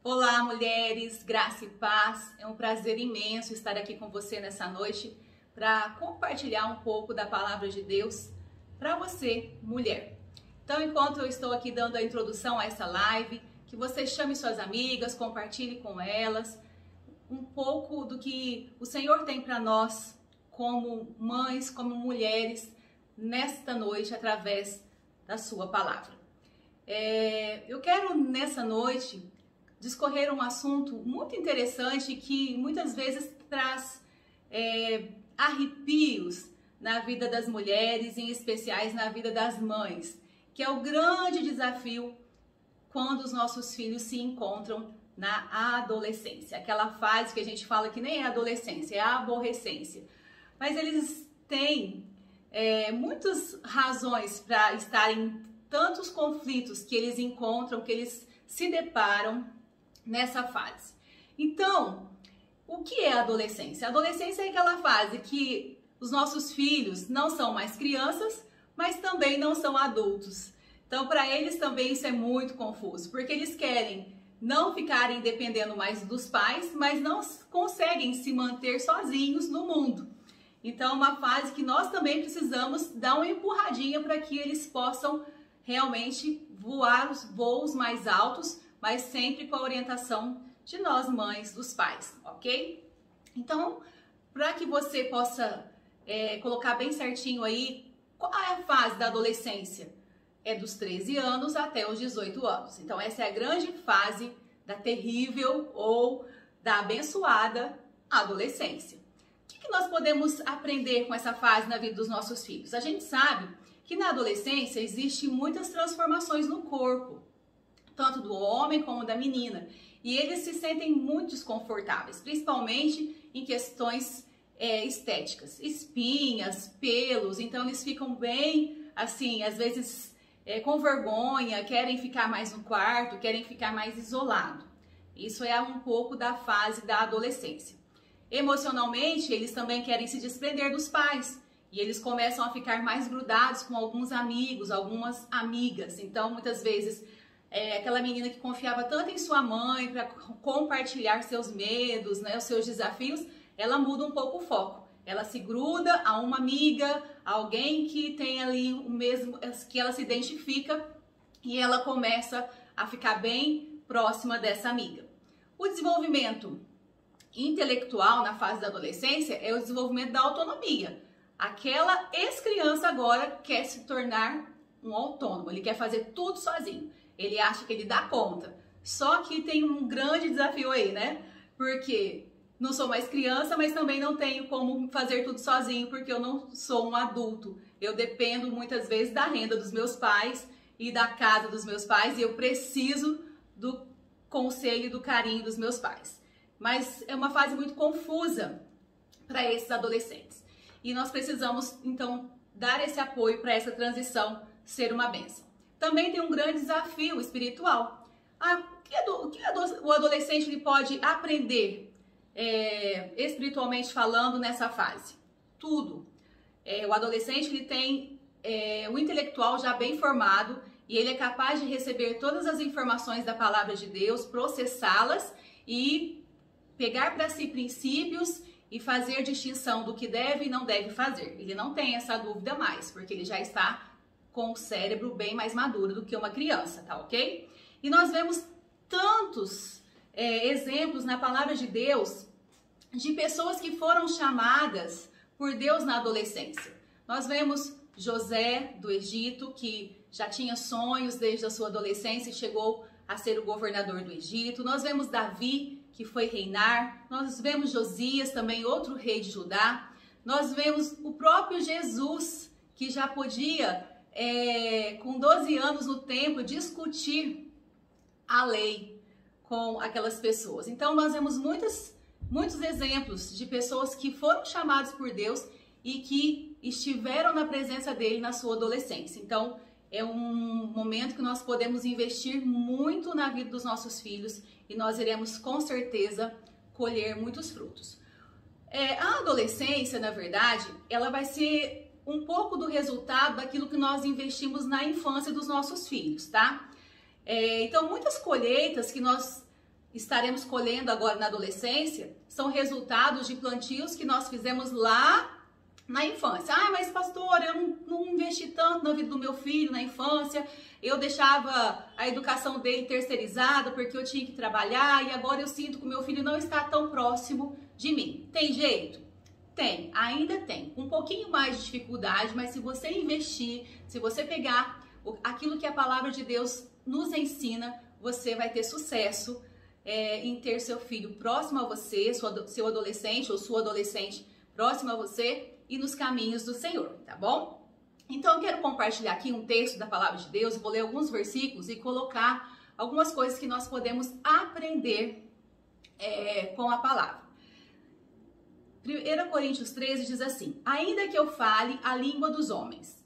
Olá, mulheres, graça e paz. É um prazer imenso estar aqui com você nessa noite para compartilhar um pouco da palavra de Deus para você, mulher. Então, enquanto eu estou aqui dando a introdução a essa live, que você chame suas amigas, compartilhe com elas um pouco do que o Senhor tem para nós como mães, como mulheres, nesta noite através da sua palavra. Eu quero nessa noite discorrer um assunto muito interessante que muitas vezes traz arrepios na vida das mulheres, em especiais na vida das mães, que é o grande desafio quando os nossos filhos se encontram na adolescência, aquela fase que a gente fala que nem é adolescência, é a aborrecência. Mas eles têm muitas razões para estarem tantos conflitos que eles encontram, que eles se deparam nessa fase. Então, o que é a adolescência? A adolescência é aquela fase que os nossos filhos não são mais crianças, mas também não são adultos. Então, para eles também isso é muito confuso, porque eles querem não ficarem dependendo mais dos pais, mas não conseguem se manter sozinhos no mundo. Então, é uma fase que nós também precisamos dar uma empurradinha para que eles possam realmente voar os voos mais altos, mas sempre com a orientação de nós, mães, dos pais, ok? Então, para que você possa colocar bem certinho aí, qual é a fase da adolescência? É dos 13 anos até os 18 anos. Então, essa é a grande fase da terrível ou da abençoada adolescência. O que nós podemos aprender com essa fase na vida dos nossos filhos? A gente sabe que na adolescência existem muitas transformações no corpo, tanto do homem como da menina, e eles se sentem muito desconfortáveis, principalmente em questões estéticas, espinhas, pelos. Então eles ficam bem, assim, às vezes com vergonha, querem ficar mais no quarto, querem ficar mais isolado. Isso é um pouco da fase da adolescência. Emocionalmente, eles também querem se desprender dos pais, e eles começam a ficar mais grudados com alguns amigos, algumas amigas. Então, muitas vezes, aquela menina que confiava tanto em sua mãe para compartilhar seus medos, né, os seus desafios, ela muda um pouco o foco. Ela se gruda a uma amiga, a alguém que tem ali o mesmo, que ela se identifica, e ela começa a ficar bem próxima dessa amiga. O desenvolvimento intelectual na fase da adolescência é o desenvolvimento da autonomia. Aquela ex-criança agora quer se tornar um autônomo, ele quer fazer tudo sozinho. Ele acha que ele dá conta. Só que tem um grande desafio aí, né? Porque não sou mais criança, mas também não tenho como fazer tudo sozinho, porque eu não sou um adulto. Eu dependo muitas vezes da renda dos meus pais e da casa dos meus pais, e eu preciso do conselho e do carinho dos meus pais. Mas é uma fase muito confusa para esses adolescentes. E nós precisamos, então, dar esse apoio para essa transição ser uma bênção. Também tem um grande desafio espiritual. O que o adolescente ele pode aprender espiritualmente falando nessa fase? Tudo. O adolescente ele tem o intelectual já bem formado e ele é capaz de receber todas as informações da palavra de Deus, processá-las e pegar para si princípios e fazer distinção do que deve e não deve fazer. Ele não tem essa dúvida mais, porque ele já está com o cérebro bem mais maduro do que uma criança, tá ok? E nós vemos tantos exemplos na palavra de Deus de pessoas que foram chamadas por Deus na adolescência. Nós vemos José do Egito, que já tinha sonhos desde a sua adolescência e chegou a ser o governador do Egito. Nós vemos Davi, que foi reinar. Nós vemos Josias, também outro rei de Judá. Nós vemos o próprio Jesus, que já podia, com 12 anos no templo, discutir a lei com aquelas pessoas. Então, nós vemos muitos exemplos de pessoas que foram chamadas por Deus e que estiveram na presença dele na sua adolescência. Então, é um momento que nós podemos investir muito na vida dos nossos filhos e nós iremos com certeza colher muitos frutos. A adolescência, na verdade, ela vai ser um pouco do resultado daquilo que nós investimos na infância dos nossos filhos, tá? Então, muitas colheitas que nós estaremos colhendo agora na adolescência são resultados de plantios que nós fizemos lá na infância. Ah, mas pastor, eu não investi tanto na vida do meu filho na infância, eu deixava a educação dele terceirizada porque eu tinha que trabalhar e agora eu sinto que o meu filho não está tão próximo de mim. Tem jeito? Tem, ainda tem. Um pouquinho mais de dificuldade, mas se você investir, se você pegar aquilo que a palavra de Deus nos ensina, você vai ter sucesso em ter seu filho próximo a você, seu adolescente ou sua adolescente próximo a você e nos caminhos do Senhor, tá bom? Então eu quero compartilhar aqui um texto da palavra de Deus, vou ler alguns versículos e colocar algumas coisas que nós podemos aprender com a palavra. 1 Coríntios 13 diz assim: ainda que eu fale a língua dos homens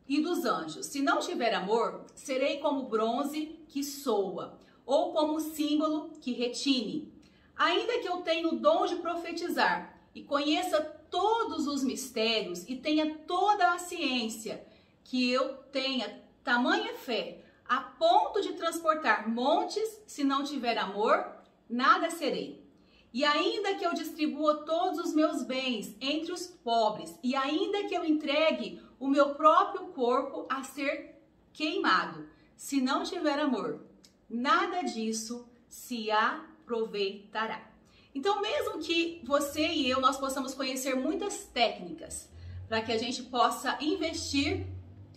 e dos anjos, se não tiver amor, serei como bronze que soa, ou como símbolo que retine. Ainda que eu tenha o dom de profetizar e conheça todos os mistérios e tenha toda a ciência, que eu tenha tamanha fé, a ponto de transportar montes, se não tiver amor, nada serei. E ainda que eu distribua todos os meus bens entre os pobres, e ainda que eu entregue o meu próprio corpo a ser queimado, se não tiver amor, nada disso se aproveitará. Então, mesmo que você e eu, nós possamos conhecer muitas técnicas para que a gente possa investir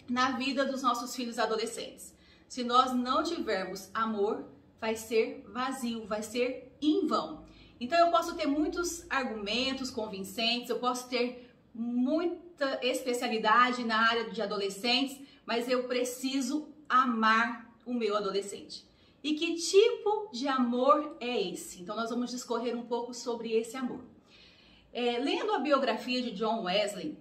na vida dos nossos filhos adolescentes, se nós não tivermos amor, vai ser vazio, vai ser em vão. Então, eu posso ter muitos argumentos convincentes, eu posso ter muita especialidade na área de adolescentes, mas eu preciso amar o meu adolescente. E que tipo de amor é esse? Então, nós vamos discorrer um pouco sobre esse amor. Lendo a biografia de John Wesley,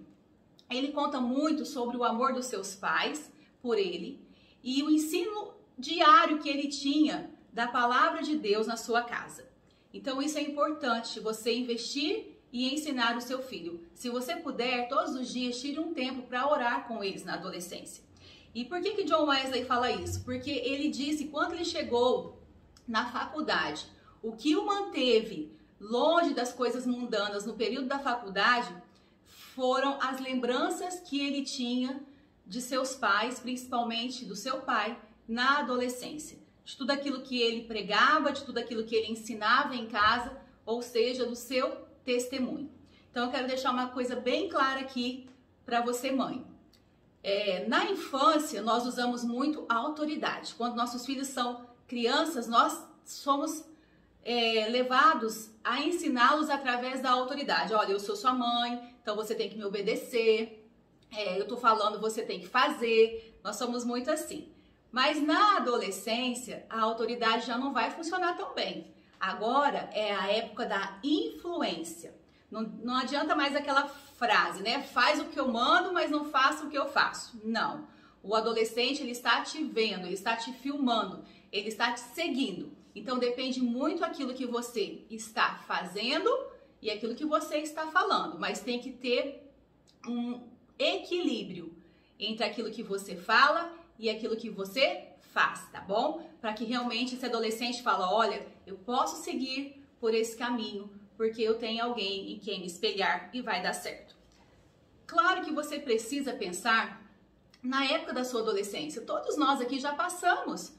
ele conta muito sobre o amor dos seus pais por ele e o ensino diário que ele tinha da palavra de Deus na sua casa. Então, isso é importante, você investir e ensinar o seu filho. Se você puder, todos os dias, tire um tempo para orar com eles na adolescência. E por que John Wesley fala isso? Porque ele disse, quando ele chegou na faculdade, o que o manteve longe das coisas mundanas no período da faculdade foram as lembranças que ele tinha de seus pais, principalmente do seu pai, na adolescência. De tudo aquilo que ele pregava, de tudo aquilo que ele ensinava em casa, ou seja, do seu testemunho. Então eu quero deixar uma coisa bem clara aqui para você, mãe. Na infância, nós usamos muito a autoridade. Quando nossos filhos são crianças, nós somos levados a ensiná-los através da autoridade. Olha, eu sou sua mãe, então você tem que me obedecer. Eu tô falando, você tem que fazer. Nós somos muito assim. Mas na adolescência, a autoridade já não vai funcionar tão bem. Agora é a época da influência. Não adianta mais aquela frase, né? Faz o que eu mando, mas não faça o que eu faço. Não. O adolescente, ele está te vendo, ele está te filmando, ele está te seguindo. Então, depende muito daquilo que você está fazendo e aquilo que você está falando. Mas tem que ter um equilíbrio entre aquilo que você fala e aquilo que você faz, tá bom? Para que realmente esse adolescente fale, olha, eu posso seguir por esse caminho, porque eu tenho alguém em quem me espelhar e vai dar certo. Claro que você precisa pensar na época da sua adolescência. Todos nós aqui já passamos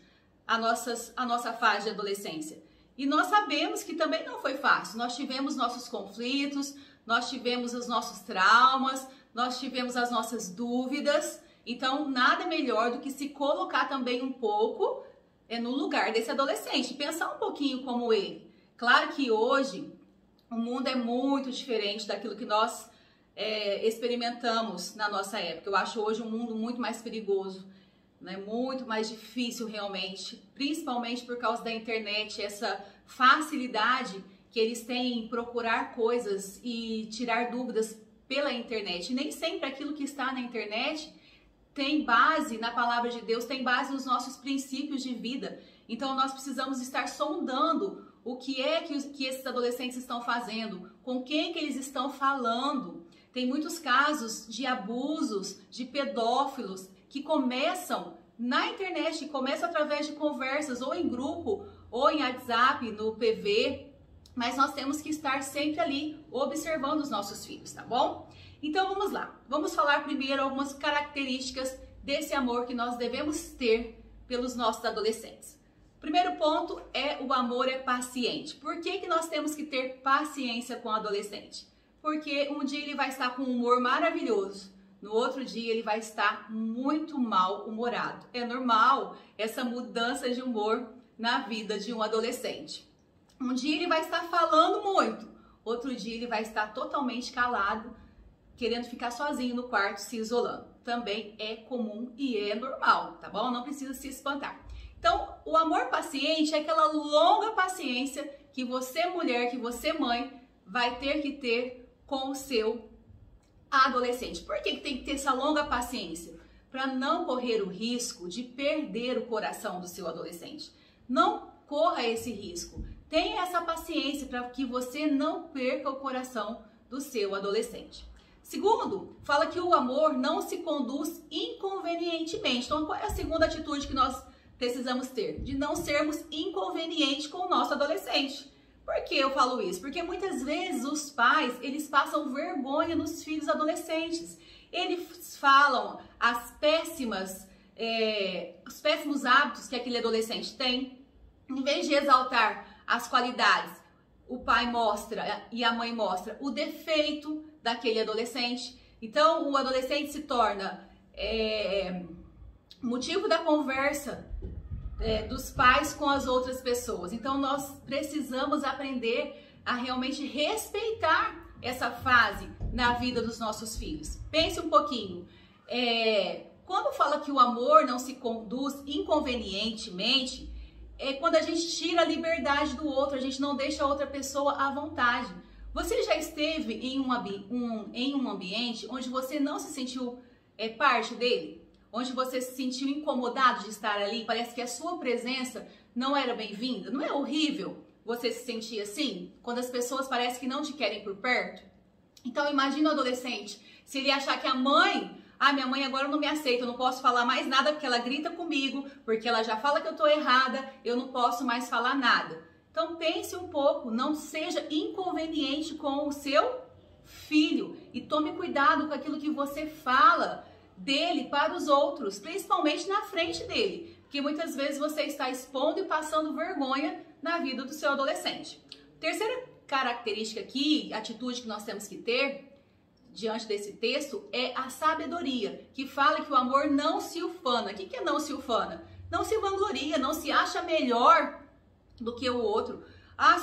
a nossa fase de adolescência. E nós sabemos que também não foi fácil. Nós tivemos nossos conflitos, nós tivemos os nossos traumas, nós tivemos as nossas dúvidas. Então, nada melhor do que se colocar também um pouco no lugar desse adolescente, pensar um pouquinho como ele. Claro que hoje o mundo é muito diferente daquilo que nós experimentamos na nossa época. Eu acho hoje um mundo muito mais perigoso, né? Muito mais difícil realmente, principalmente por causa da internet, essa facilidade que eles têm em procurar coisas e tirar dúvidas pela internet. E nem sempre aquilo que está na internet tem base na palavra de Deus, tem base nos nossos princípios de vida. Então nós precisamos estar sondando o que é que esses adolescentes estão fazendo, com quem que eles estão falando. Tem muitos casos de abusos, de pedófilos que começam na internet, começam através de conversas ou em grupo ou em WhatsApp, no PV, mas nós temos que estar sempre ali observando os nossos filhos, tá bom? Então vamos lá, vamos falar primeiro algumas características desse amor que nós devemos ter pelos nossos adolescentes. Primeiro ponto é o amor é paciente. Por que nós temos que ter paciência com o adolescente? Porque um dia ele vai estar com um humor maravilhoso, no outro dia ele vai estar muito mal-humorado. É normal essa mudança de humor na vida de um adolescente. Um dia ele vai estar falando muito, outro dia ele vai estar totalmente calado, querendo ficar sozinho no quarto, se isolando. Também é comum e é normal, tá bom? Não precisa se espantar. Então, o amor paciente é aquela longa paciência que você, mulher, que você, mãe, vai ter que ter com o seu adolescente. Por que tem que ter essa longa paciência? Para não correr o risco de perder o coração do seu adolescente. Não corra esse risco. Tenha essa paciência para que você não perca o coração do seu adolescente. Segundo, fala que o amor não se conduz inconvenientemente. Então, qual é a segunda atitude que nós precisamos ter? De não sermos inconvenientes com o nosso adolescente. Por que eu falo isso? Porque muitas vezes os pais, eles passam vergonha nos filhos adolescentes. Eles falam os péssimos hábitos que aquele adolescente tem. Em vez de exaltar as qualidades, o pai mostra e a mãe mostra o defeito daquele adolescente. Então, o adolescente se torna motivo da conversa dos pais com as outras pessoas. Então, nós precisamos aprender a realmente respeitar essa fase na vida dos nossos filhos. Pense um pouquinho. Quando fala que o amor não se conduz inconvenientemente, é quando a gente tira a liberdade do outro, a gente não deixa a outra pessoa à vontade. Você já esteve em um ambiente onde você não se sentiu parte dele? Onde você se sentiu incomodado de estar ali? Parece que a sua presença não era bem-vinda? Não é horrível você se sentir assim? Quando as pessoas parecem que não te querem por perto? Então imagina o adolescente, se ele achar que minha mãe agora não me aceita, eu não posso falar mais nada porque ela grita comigo, porque ela já fala que eu tô errada, eu não posso mais falar nada. Então pense um pouco, não seja inconveniente com o seu filho e tome cuidado com aquilo que você fala dele para os outros, principalmente na frente dele, porque muitas vezes você está expondo e passando vergonha na vida do seu adolescente. Terceira característica aqui, atitude que nós temos que ter diante desse texto é a sabedoria, que fala que o amor não se ufana. O que é não se ufana? Não se vangloria, não se acha melhor do que o outro.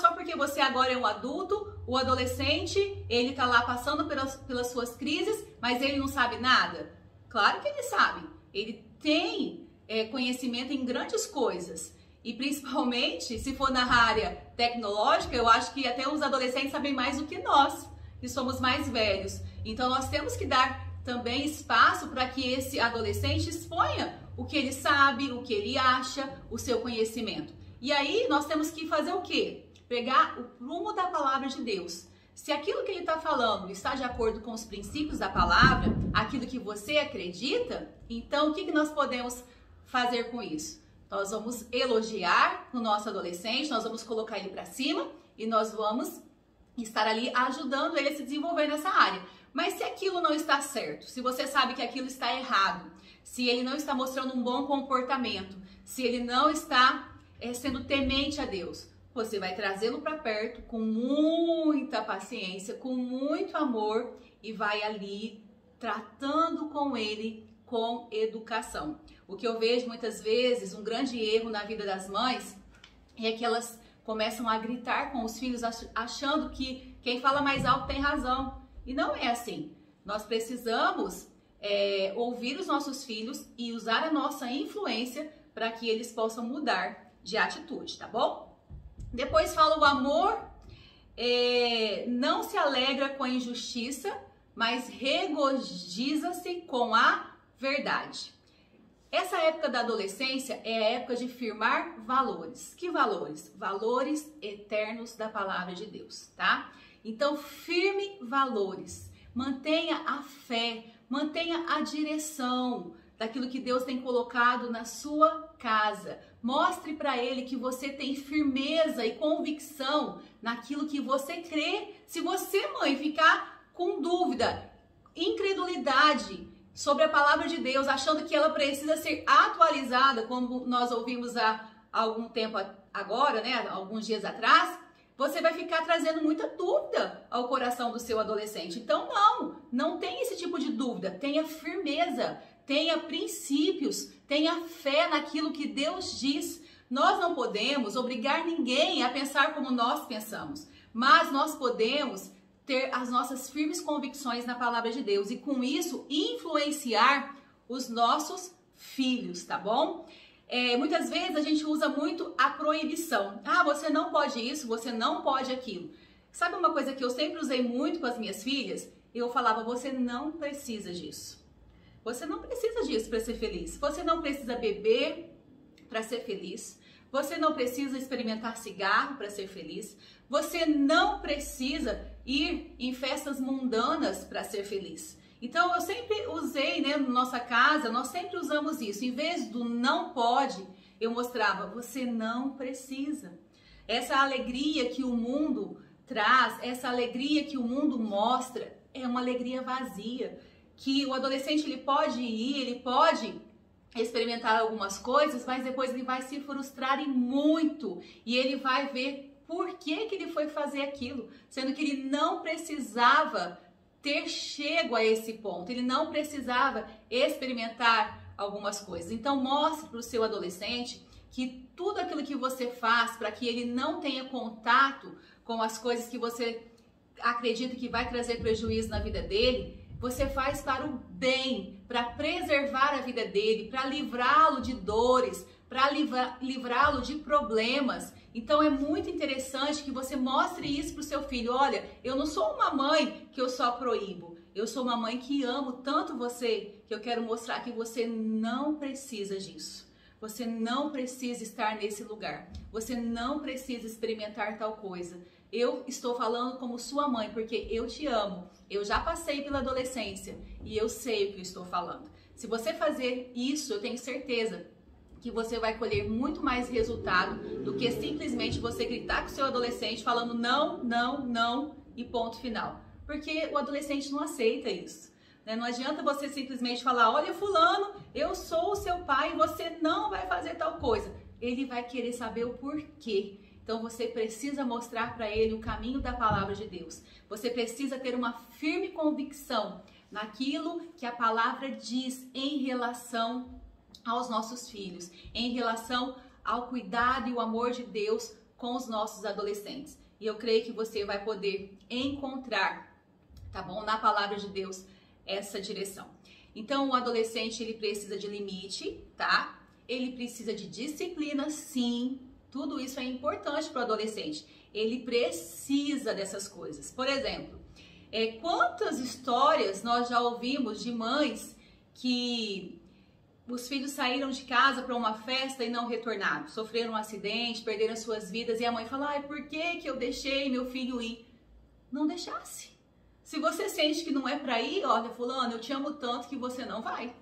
Só porque você agora é um adulto, o adolescente, ele tá lá passando pelas suas crises, mas ele não sabe nada? Claro que ele sabe. Ele tem conhecimento em grandes coisas. E principalmente, se for na área tecnológica, eu acho que até os adolescentes sabem mais do que nós, que somos mais velhos. Então, nós temos que dar também espaço para que esse adolescente exponha o que ele sabe, o que ele acha, o seu conhecimento. E aí, nós temos que fazer o quê? Pegar o rumo da palavra de Deus. Se aquilo que ele está falando está de acordo com os princípios da palavra, aquilo que você acredita, então o que nós podemos fazer com isso? Nós vamos elogiar o nosso adolescente, nós vamos colocar ele para cima e nós vamos estar ali ajudando ele a se desenvolver nessa área. Mas se aquilo não está certo, se você sabe que aquilo está errado, se ele não está mostrando um bom comportamento, se ele não está sendo temente a Deus, você vai trazê-lo para perto com muita paciência, com muito amor e vai ali tratando com ele com educação. O que eu vejo muitas vezes, um grande erro na vida das mães, é que elas começam a gritar com os filhos achando que quem fala mais alto tem razão. E não é assim. Nós precisamos ouvir os nossos filhos e usar a nossa influência para que eles possam mudar de atitude, tá bom? Depois fala o amor não se alegra com a injustiça, mas regozija-se com a verdade. Essa época da adolescência é a época de firmar valores. Que valores? Valores eternos da palavra de Deus, tá? Então, firme valores. Mantenha a fé, mantenha a direção daquilo que Deus tem colocado na sua casa. Mostre para ele que você tem firmeza e convicção naquilo que você crê. Se você, mãe, ficar com dúvida, incredulidade sobre a palavra de Deus, achando que ela precisa ser atualizada, como nós ouvimos há algum tempo agora, né, alguns dias atrás, você vai ficar trazendo muita dúvida ao coração do seu adolescente. Então, não tenha esse tipo de dúvida. Tenha firmeza, tenha princípios, tenha fé naquilo que Deus diz. Nós não podemos obrigar ninguém a pensar como nós pensamos, mas nós podemos ter as nossas firmes convicções na palavra de Deus e com isso influenciar os nossos filhos, tá bom? Muitas vezes a gente usa muito a proibição. Ah, você não pode isso, você não pode aquilo. Sabe uma coisa que eu sempre usei muito com as minhas filhas? Eu falava, você não precisa disso. Você não precisa disso para ser feliz. Você não precisa beber para ser feliz. Você não precisa experimentar cigarro para ser feliz. Você não precisa ir em festas mundanas para ser feliz. Então, eu sempre usei, né, na nossa casa, nós sempre usamos isso. Em vez do não pode, eu mostrava, você não precisa. Essa alegria que o mundo traz, essa alegria que o mundo mostra, é uma alegria vazia. Que o adolescente, ele pode ir, ele pode experimentar algumas coisas, mas depois ele vai se frustrar e muito. E ele vai ver por que ele foi fazer aquilo, sendo que ele não precisava ter chego a esse ponto, ele não precisava experimentar algumas coisas. Então mostre para o seu adolescente que tudo aquilo que você faz para que ele não tenha contato com as coisas que você acredita que vai trazer prejuízo na vida dele, você faz para o bem, para preservar a vida dele, para livrá-lo de dores, para livrá-lo de problemas. Então é muito interessante que você mostre isso para o seu filho. Olha, eu não sou uma mãe que eu só proíbo. Eu sou uma mãe que amo tanto você, que eu quero mostrar que você não precisa disso. Você não precisa estar nesse lugar. Você não precisa experimentar tal coisa. Eu estou falando como sua mãe, porque eu te amo. Eu já passei pela adolescência e eu sei o que eu estou falando. Se você fazer isso, eu tenho certeza que você vai colher muito mais resultado do que simplesmente você gritar com o seu adolescente falando não, não, não e ponto final. Porque o adolescente não aceita isso. Né? Não adianta você simplesmente falar, olha fulano, eu sou o seu pai e você não vai fazer tal coisa. Ele vai querer saber o porquê. Então você precisa mostrar para ele o caminho da palavra de Deus. Você precisa ter uma firme convicção naquilo que a palavra diz em relação aos nossos filhos, em relação ao cuidado e o amor de Deus com os nossos adolescentes. E eu creio que você vai poder encontrar, tá bom, na palavra de Deus, essa direção. Então o adolescente, ele precisa de limite, tá? Ele precisa de disciplina, sim. Tudo isso é importante para o adolescente. Ele precisa dessas coisas. Por exemplo, quantas histórias nós já ouvimos de mães que os filhos saíram de casa para uma festa e não retornaram, sofreram um acidente, perderam suas vidas e a mãe fala, ai, por que eu deixei meu filho ir? Não deixasse. Se você sente que não é para ir, olha, fulano, eu te amo tanto que você não vai.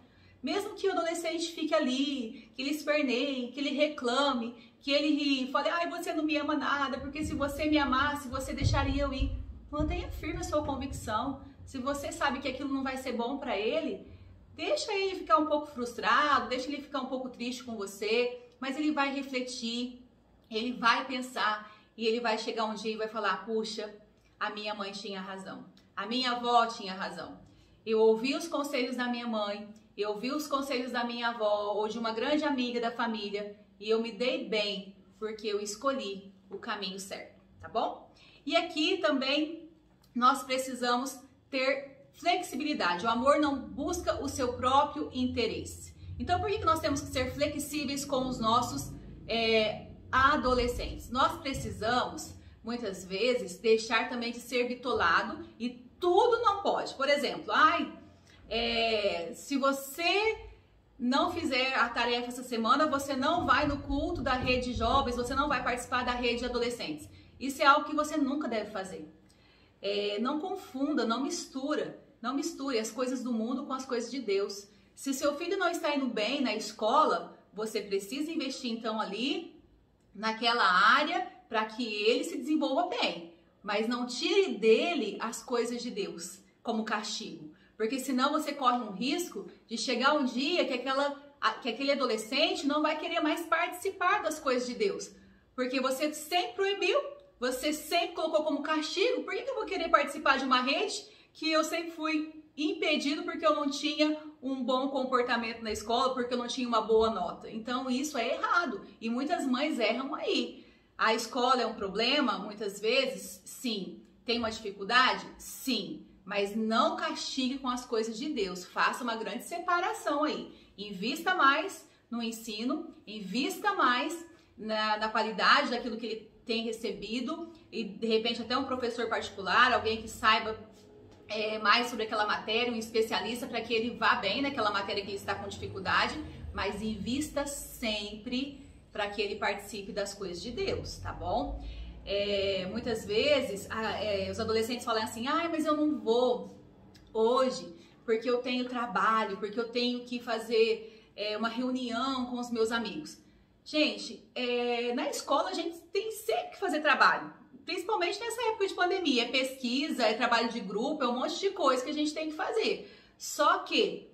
Mesmo que o adolescente fique ali, que ele esperneie, que ele reclame, que ele fale, ai, você não me ama nada, porque se você me amasse, você deixaria eu ir. Mantenha firme a sua convicção. Se você sabe que aquilo não vai ser bom para ele, deixa ele ficar um pouco frustrado, deixa ele ficar um pouco triste com você, mas ele vai refletir, ele vai pensar e ele vai chegar um dia e vai falar, puxa, a minha mãe tinha razão, a minha avó tinha razão. Eu ouvi os conselhos da minha mãe, eu ouvi os conselhos da minha avó ou de uma grande amiga da família e eu me dei bem porque eu escolhi o caminho certo, tá bom? E aqui também nós precisamos ter flexibilidade. O amor não busca o seu próprio interesse. Então, por que nós temos que ser flexíveis com os nossos adolescentes? Nós precisamos, muitas vezes, deixar também de ser bitolado e tudo não pode. Por exemplo, se você não fizer a tarefa essa semana, você não vai no culto da rede de jovens, você não vai participar da rede de adolescentes. Isso é algo que você nunca deve fazer. Não confunda, não misture as coisas do mundo com as coisas de Deus. Se seu filho não está indo bem na escola, você precisa investir então ali naquela área para que ele se desenvolva bem. Mas não tire dele as coisas de Deus como castigo. Porque senão você corre um risco de chegar um dia que aquele adolescente não vai querer mais participar das coisas de Deus. Porque você sempre proibiu, você sempre colocou como castigo. Por que eu vou querer participar de uma rede que eu sempre fui impedido porque eu não tinha um bom comportamento na escola, porque eu não tinha uma boa nota? Então isso é errado e muitas mães erram aí. A escola é um problema, muitas vezes, sim. Tem uma dificuldade? Sim. Mas não castigue com as coisas de Deus. Faça uma grande separação aí. Invista mais no ensino, invista mais na qualidade daquilo que ele tem recebido e de repente até um professor particular, alguém que saiba mais sobre aquela matéria, um especialista para que ele vá bem naquela matéria que ele está com dificuldade, mas invista sempre para que ele participe das coisas de Deus, tá bom? Muitas vezes os adolescentes falam assim, mas eu não vou hoje porque eu tenho trabalho, porque eu tenho que fazer uma reunião com os meus amigos. Gente, na escola a gente tem sempre que fazer trabalho, principalmente nessa época de pandemia, é pesquisa, é trabalho de grupo, é um monte de coisa que a gente tem que fazer. Só que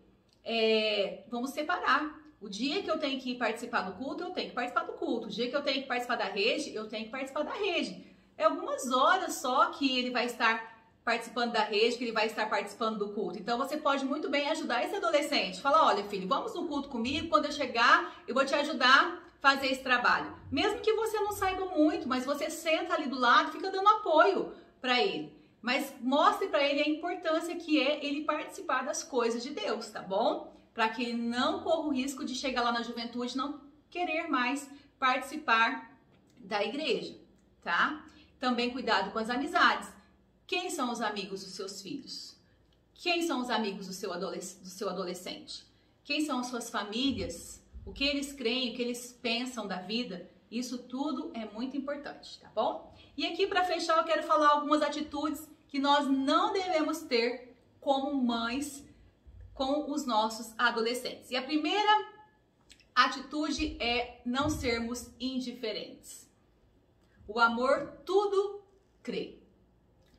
vamos separar. O dia que eu tenho que participar do culto, eu tenho que participar do culto. O dia que eu tenho que participar da rede, eu tenho que participar da rede. É algumas horas só que ele vai estar participando da rede, que ele vai estar participando do culto. Então você pode muito bem ajudar esse adolescente. Fala, olha filho, vamos no culto comigo, quando eu chegar, eu vou te ajudar a fazer esse trabalho. Mesmo que você não saiba muito, mas você senta ali do lado e fica dando apoio para ele. Mas mostre para ele a importância que é ele participar das coisas de Deus, tá bom? Para que ele não corra o risco de chegar lá na juventude e não querer mais participar da igreja, tá? Também cuidado com as amizades. Quem são os amigos dos seus filhos? Quem são os amigos do seu adolescente? Quem são as suas famílias? O que eles creem, o que eles pensam da vida? Isso tudo é muito importante, tá bom? E aqui para fechar eu quero falar algumas atitudes que nós não devemos ter como mães com os nossos adolescentes. E a primeira atitude é não sermos indiferentes. O amor tudo crê.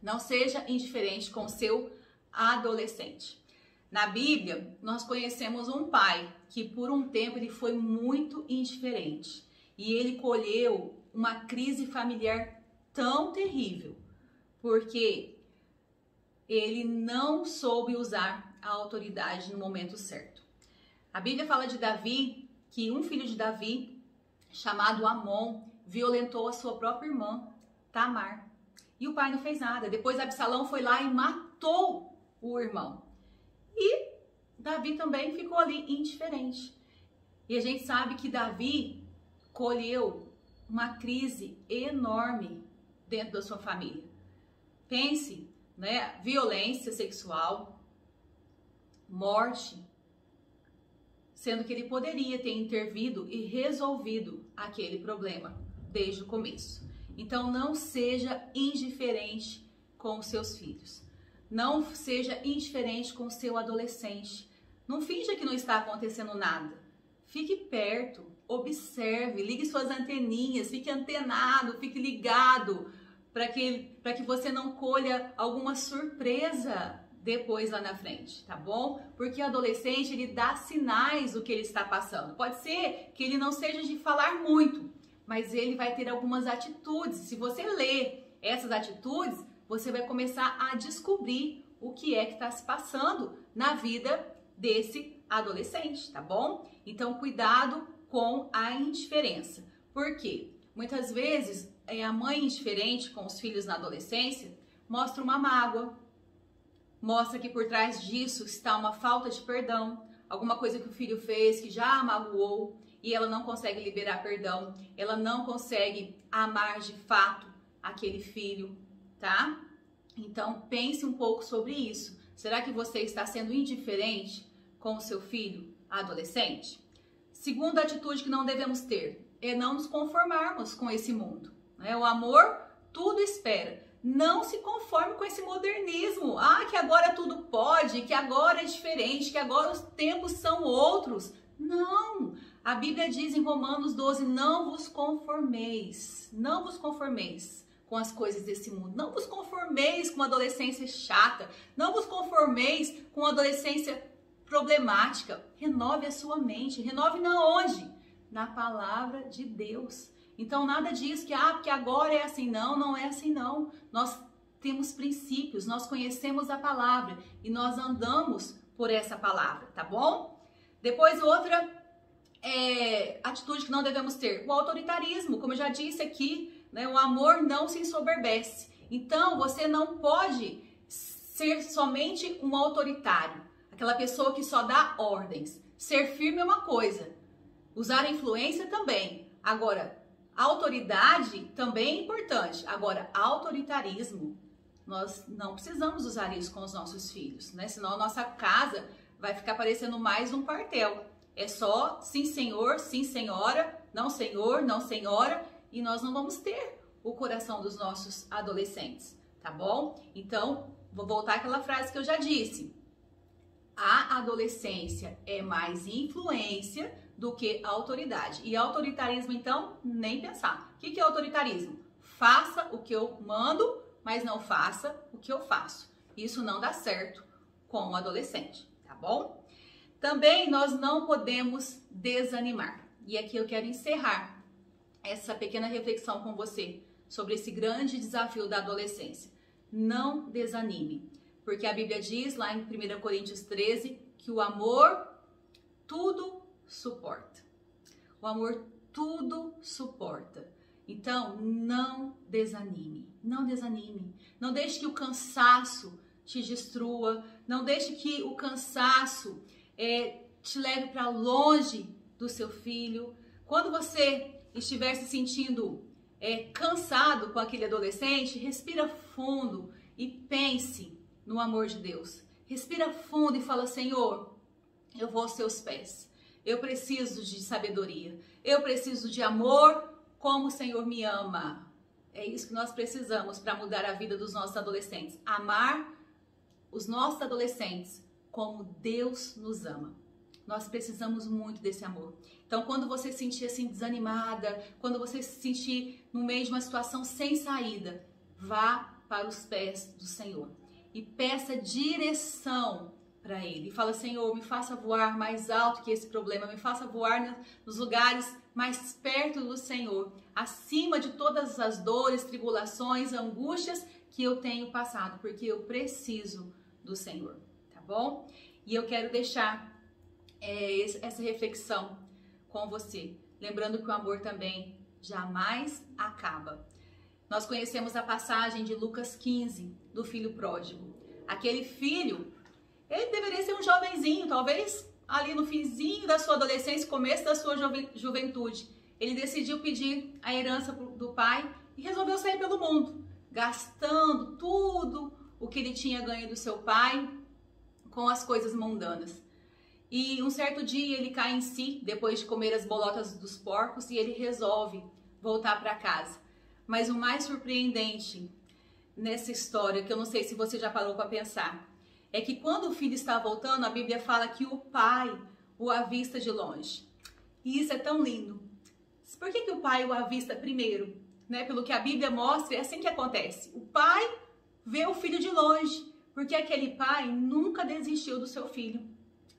Não seja indiferente com o seu adolescente. Na Bíblia, nós conhecemos um pai que por um tempo ele foi muito indiferente e ele colheu uma crise familiar tão terrível porque ele não soube usar a autoridade no momento certo. A Bíblia fala de Davi, que um filho de Davi, chamado Amon, violentou a sua própria irmã, Tamar. E o pai não fez nada. Depois Absalão foi lá e matou o irmão. E Davi também ficou ali indiferente. E a gente sabe que Davi colheu uma crise enorme dentro da sua família. Pense, né? Violência sexual, morte, sendo que ele poderia ter intervido e resolvido aquele problema desde o começo. Então não seja indiferente com os seus filhos. Não seja indiferente com o seu adolescente. Não finja que não está acontecendo nada. Fique perto, observe, ligue suas anteninhas, fique antenado, fique ligado, para que você não colha alguma surpresa depois lá na frente, tá bom? Porque o adolescente, ele dá sinais do que ele está passando. Pode ser que ele não seja de falar muito, mas ele vai ter algumas atitudes. Se você ler essas atitudes, você vai começar a descobrir o que é que está se passando na vida desse adolescente, tá bom? Então, cuidado com a indiferença. Por quê? Muitas vezes, a mãe indiferente com os filhos na adolescência mostra uma mágoa, mostra que por trás disso está uma falta de perdão, alguma coisa que o filho fez que já a magoou e ela não consegue liberar perdão, ela não consegue amar de fato aquele filho, tá? Então pense um pouco sobre isso. Será que você está sendo indiferente com o seu filho adolescente? Segunda atitude que não devemos ter é não nos conformarmos com esse mundo, né? O amor tudo espera. Não se conforme com esse modernismo. Que agora tudo pode, que agora é diferente, que agora os tempos são outros. Não! A Bíblia diz em Romanos 12, não vos conformeis com as coisas desse mundo. Não vos conformeis com uma adolescência chata. Não vos conformeis com uma adolescência problemática. Renove a sua mente. Renove na onde? Na palavra de Deus. Então nada diz que, porque agora é assim. Não, não é assim não. Nós temos princípios, nós conhecemos a palavra e nós andamos por essa palavra, tá bom? Depois outra atitude que não devemos ter, o autoritarismo, como eu já disse aqui, né? O amor não se ensoberbece. Então você não pode ser somente um autoritário, aquela pessoa que só dá ordens. Ser firme é uma coisa, usar a influência também. Agora, autoridade também é importante. Agora, autoritarismo, nós não precisamos usar isso com os nossos filhos, né? Senão a nossa casa vai ficar parecendo mais um quartel. É só sim senhor, sim senhora, não senhor, não senhora, e nós não vamos ter o coração dos nossos adolescentes, tá bom? Então, vou voltar àquela frase que eu já disse. A adolescência é mais influência do que autoridade. E autoritarismo, então, nem pensar. O que é autoritarismo? Faça o que eu mando, mas não faça o que eu faço. Isso não dá certo com o adolescente, tá bom? Também nós não podemos desanimar. E aqui eu quero encerrar essa pequena reflexão com você sobre esse grande desafio da adolescência. Não desanime, porque a Bíblia diz lá em 1 Coríntios 13 que o amor tudo suporta. O amor tudo suporta. Então, não desanime, não desanime. Não deixe que o cansaço te destrua, não deixe que o cansaço te leve para longe do seu filho. Quando você estiver se sentindo cansado com aquele adolescente, respira fundo e pense no amor de Deus. Respira fundo e fala, Senhor, eu vou aos seus pés. Eu preciso de sabedoria. Eu preciso de amor como o Senhor me ama. É isso que nós precisamos para mudar a vida dos nossos adolescentes. Amar os nossos adolescentes como Deus nos ama. Nós precisamos muito desse amor. Então, quando você se sentir assim desanimada, quando você se sentir no meio de uma situação sem saída, vá para os pés do Senhor e peça direção para Ele. E fala, Senhor, me faça voar mais alto que esse problema, me faça voar nos lugares mais perto do Senhor, acima de todas as dores, tribulações, angústias que eu tenho passado, porque eu preciso do Senhor, tá bom? E eu quero deixar essa reflexão com você, lembrando que o amor também jamais acaba. Nós conhecemos a passagem de Lucas 15, do filho pródigo. Aquele filho, ele deveria ser um jovenzinho, talvez ali no finzinho da sua adolescência, começo da sua juventude. Ele decidiu pedir a herança do pai e resolveu sair pelo mundo, gastando tudo o que ele tinha ganho do seu pai com as coisas mundanas. E um certo dia ele cai em si, depois de comer as bolotas dos porcos, e ele resolve voltar para casa. Mas o mais surpreendente nessa história, que eu não sei se você já parou para pensar, é que quando o filho está voltando, a Bíblia fala que o pai o avista de longe. E isso é tão lindo. Por que o pai o avista primeiro? Né? Pelo que a Bíblia mostra, é assim que acontece. O pai vê o filho de longe, porque aquele pai nunca desistiu do seu filho.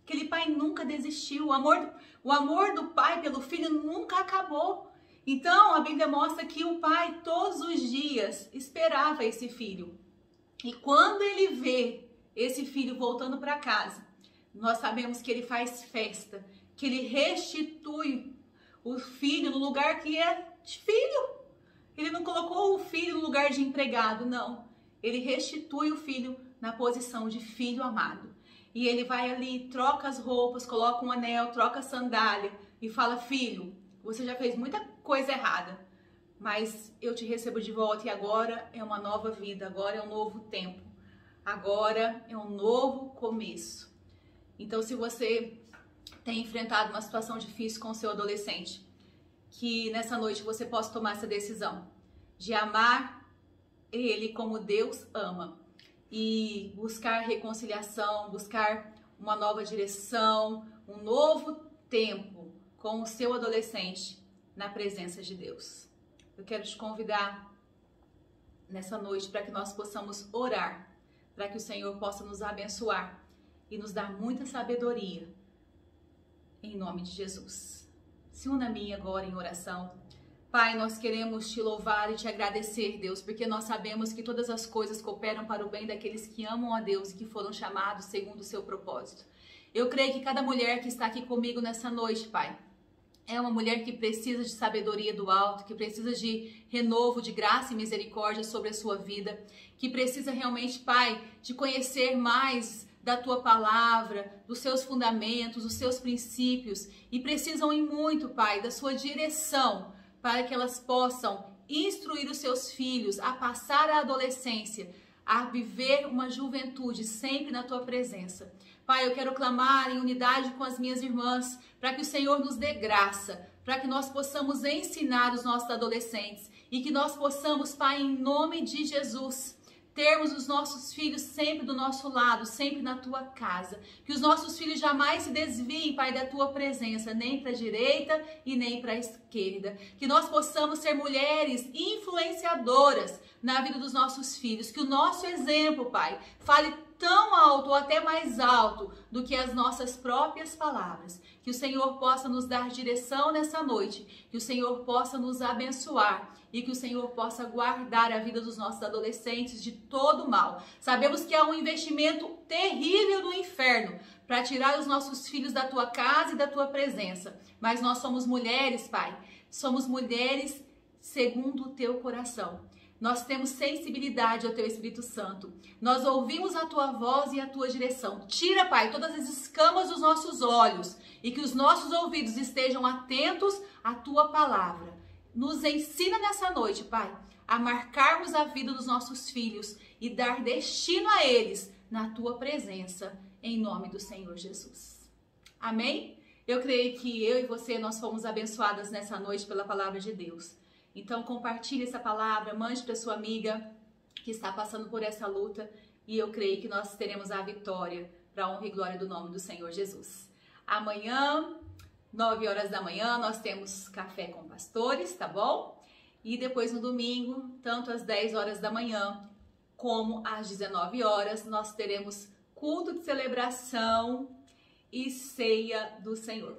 Aquele pai nunca desistiu. O amor do pai pelo filho nunca acabou. Então, a Bíblia mostra que o pai todos os dias esperava esse filho. E quando ele vê esse filho voltando para casa, nós sabemos que ele faz festa, que ele restitui o filho no lugar que é de filho. Ele não colocou o filho no lugar de empregado, não. Ele restitui o filho na posição de filho amado. E ele vai ali, troca as roupas, coloca um anel, troca a sandália e fala, filho, você já fez muita coisa errada, mas eu te recebo de volta e agora é uma nova vida, agora é um novo tempo, agora é um novo começo. Então, se você tem enfrentado uma situação difícil com o seu adolescente, que nessa noite você possa tomar essa decisão de amar ele como Deus ama e buscar reconciliação, buscar uma nova direção, um novo tempo com o seu adolescente na presença de Deus. Eu quero te convidar nessa noite para que nós possamos orar, para que o Senhor possa nos abençoar e nos dar muita sabedoria, em nome de Jesus. Se una a mim agora em oração. Pai, nós queremos te louvar e te agradecer, Deus, porque nós sabemos que todas as coisas cooperam para o bem daqueles que amam a Deus e que foram chamados segundo o seu propósito. Eu creio que cada mulher que está aqui comigo nessa noite, Pai, é uma mulher que precisa de sabedoria do alto, que precisa de renovo, de graça e misericórdia sobre a sua vida, que precisa realmente, Pai, de conhecer mais da tua palavra, dos seus fundamentos, dos seus princípios, e precisam em muito, Pai, da sua direção, para que elas possam instruir os seus filhos a passar a adolescência, a viver uma juventude sempre na tua presença. Pai, eu quero clamar em unidade com as minhas irmãs, para que o Senhor nos dê graça, para que nós possamos ensinar os nossos adolescentes e que nós possamos, Pai, em nome de Jesus, termos os nossos filhos sempre do nosso lado, sempre na tua casa. Que os nossos filhos jamais se desviem, Pai, da tua presença, nem para a direita e nem para a esquerda. Que nós possamos ser mulheres influenciadoras na vida dos nossos filhos. Que o nosso exemplo, Pai, fale tão alto ou até mais alto do que as nossas próprias palavras. Que o Senhor possa nos dar direção nessa noite. Que o Senhor possa nos abençoar. E que o Senhor possa guardar a vida dos nossos adolescentes de todo mal. Sabemos que há um investimento terrível no inferno para tirar os nossos filhos da tua casa e da tua presença. Mas nós somos mulheres, Pai. Somos mulheres segundo o teu coração. Nós temos sensibilidade ao teu Espírito Santo. Nós ouvimos a tua voz e a tua direção. Tira, Pai, todas as escamas dos nossos olhos e que os nossos ouvidos estejam atentos à tua palavra. Nos ensina nessa noite, Pai, a marcarmos a vida dos nossos filhos e dar destino a eles na tua presença, em nome do Senhor Jesus. Amém? Eu creio que eu e você, nós fomos abençoadas nessa noite pela palavra de Deus. Então, compartilhe essa palavra, mande para sua amiga que está passando por essa luta e eu creio que nós teremos a vitória para a honra e glória do nome do Senhor Jesus. Amanhã, 9 horas da manhã, nós temos café com pastores, tá bom? E depois no domingo, tanto às 10 horas da manhã como às 19 horas, nós teremos culto de celebração e ceia do Senhor.